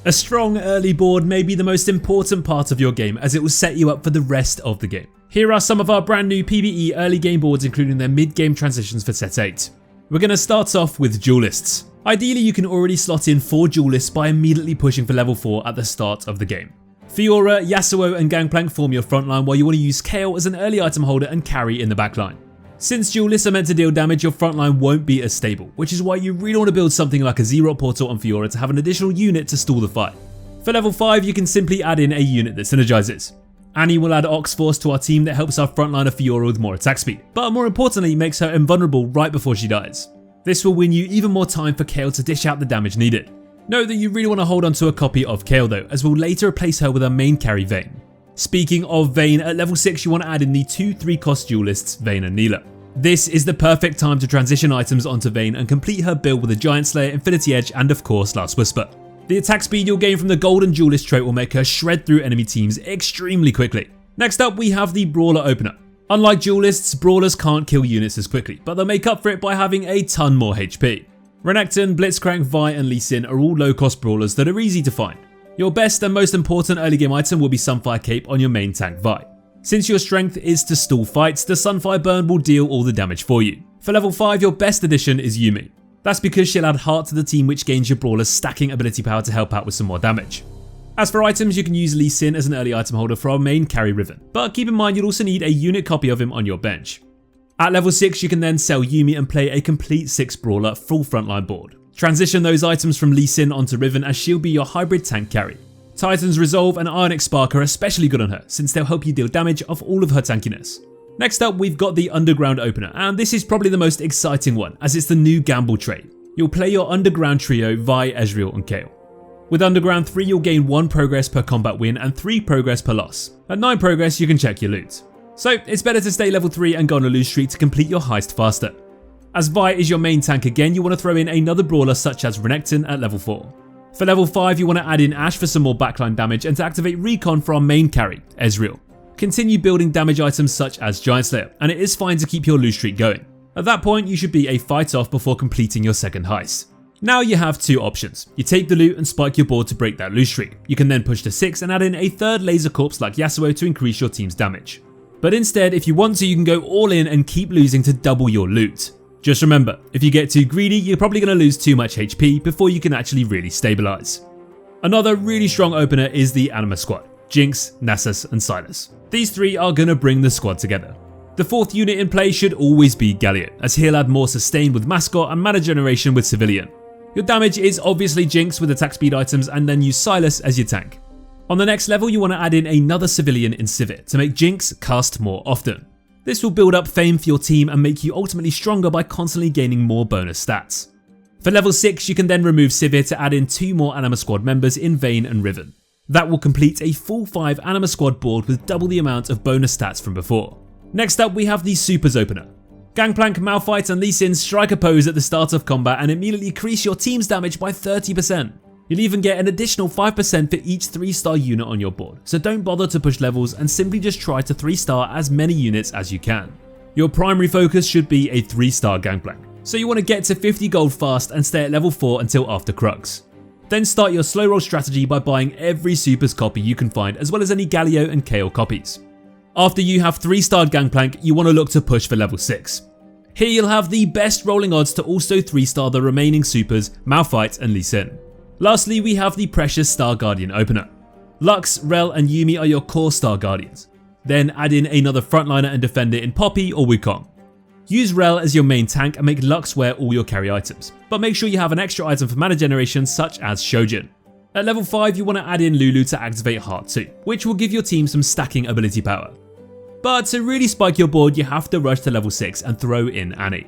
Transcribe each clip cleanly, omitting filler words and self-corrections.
A strong early board may be the most important part of your game as it will set you up for the rest of the game. Here are some of our brand new PvE early game boards including their mid game transitions for set 8. We're going to start off with Duelists. Ideally you can already slot in 4 Duelists by immediately pushing for level 4 at the start of the game. Fiora, Yasuo and Gangplank form your frontline while you want to use Kayle as an early item holder and carry in the backline. Since Duelists are meant to deal damage, your frontline won't be as stable, which is why you really want to build something like a Zero Portal on Fiora to have an additional unit to stall the fight. For level 5 you can simply add in a unit that synergizes. Annie will add Ox Force to our team that helps our frontline of Fiora with more attack speed, but more importantly makes her invulnerable right before she dies. This will win you even more time for Kayle to dish out the damage needed. Note that you really want to hold on to a copy of Kayle though, as we'll later replace her with our main carry Vayne. Speaking of Vayne, at level 6 you want to add in the 2/3 cost Duelists Vayne and Neela. This is the perfect time to transition items onto Vayne and complete her build with a Giant Slayer, Infinity Edge and of course Last Whisper. The attack speed you'll gain from the golden Duelist trait will make her shred through enemy teams extremely quickly. Next up we have the Brawler opener. Unlike Duelists, Brawlers can't kill units as quickly, but they'll make up for it by having a ton more HP. Renekton, Blitzcrank, Vi and Lee Sin are all low cost Brawlers that are easy to find. Your best and most important early game item will be Sunfire Cape on your main tank Vi. Since your strength is to stall fights, the Sunfire Burn will deal all the damage for you. For level 5 your best addition is Yuumi. That's because she'll add heart to the team which gains your Brawler's stacking ability power to help out with some more damage. As for items, you can use Lee Sin as an early item holder for our main carry Riven, but keep in mind you'll also need a unit copy of him on your bench. At level 6 you can then sell Yuumi and play a complete 6 Brawler full frontline board. Transition those items from Lee Sin onto Riven as she'll be your hybrid tank carry. Titan's Resolve and Ionic Spark are especially good on her since they'll help you deal damage off all of her tankiness. Next up we've got the Underground opener, and this is probably the most exciting one as it's the new gamble trait. You'll play your Underground trio Vi, Ezreal and Kayle. With Underground 3 you'll gain 1 progress per combat win and 3 progress per loss. At 9 progress you can check your loot. So it's better to stay level 3 and go on a loot streak to complete your heist faster. As Vi is your main tank again, you want to throw in another brawler such as Renekton at level 4. For level 5 you want to add in Ashe for some more backline damage and to activate Recon for our main carry, Ezreal. Continue building damage items such as Giant Slayer, and it is fine to keep your loot streak going. At that point you should be a fight off before completing your second heist. Now you have 2 options. You take the loot and spike your board to break that loot streak. You can then push to 6 and add in a 3rd laser corpse like Yasuo to increase your team's damage. But instead if you want to you can go all in and keep losing to double your loot. Just remember, if you get too greedy you're probably going to lose too much HP before you can actually really stabilize. Another really strong opener is the Anima squad, Jinx, Nasus and Sylas. These 3 are going to bring the squad together. The 4th unit in play should always be Galio, as he'll add more sustain with Mascot and mana generation with Civilian. Your damage is obviously Jinx with attack speed items and then use Sylas as your tank. On the next level you want to add in another Civilian in Sivir to make Jinx cast more often. This will build up fame for your team and make you ultimately stronger by constantly gaining more bonus stats. For level 6 you can then remove Sivir to add in 2 more Anima squad members in Vayne and Riven. That will complete a full 5 Anima squad board with double the amount of bonus stats from before. Next up we have the Supers opener. Gangplank, Malphite and Lee Sin strike a pose at the start of combat and immediately increase your team's damage by 30%. You'll even get an additional 5% for each 3-star unit on your board, so don't bother to push levels and simply just try to 3-star as many units as you can. Your primary focus should be a 3-star Gangplank, so you want to get to 50 gold fast and stay at level 4 until after Crux. Then start your slow roll strategy by buying every Supers copy you can find as well as any Galio and Kayle copies. After you have 3-starred Gangplank you want to look to push for level 6. Here you'll have the best rolling odds to also 3-star the remaining Supers, Malphite and Lee Sin. Lastly we have the precious Star Guardian opener. Lux, Rell and Yuumi are your core Star Guardians. Then add in another frontliner and defender in Poppy or Wukong. Use Rell as your main tank and make Lux wear all your carry items, but make sure you have an extra item for mana generation such as Shojin. At level 5 you want to add in Lulu to activate Heart 2, which will give your team some stacking ability power. But to really spike your board you have to rush to level 6 and throw in Annie.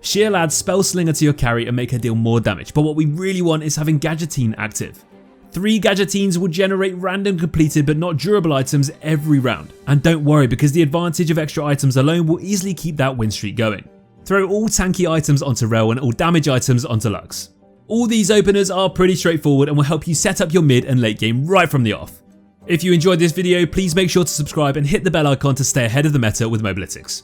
She'll add Spell Slinger to your carry and make her deal more damage, but what we really want is having Gadgettine active. 3 Gadgettines will generate random completed but not durable items every round, and don't worry because the advantage of extra items alone will easily keep that win streak going. Throw all tanky items onto Rell and all damage items onto Lux. All these openers are pretty straightforward and will help you set up your mid and late game right from the off. If you enjoyed this video please make sure to subscribe and hit the bell icon to stay ahead of the meta with Mobalytics.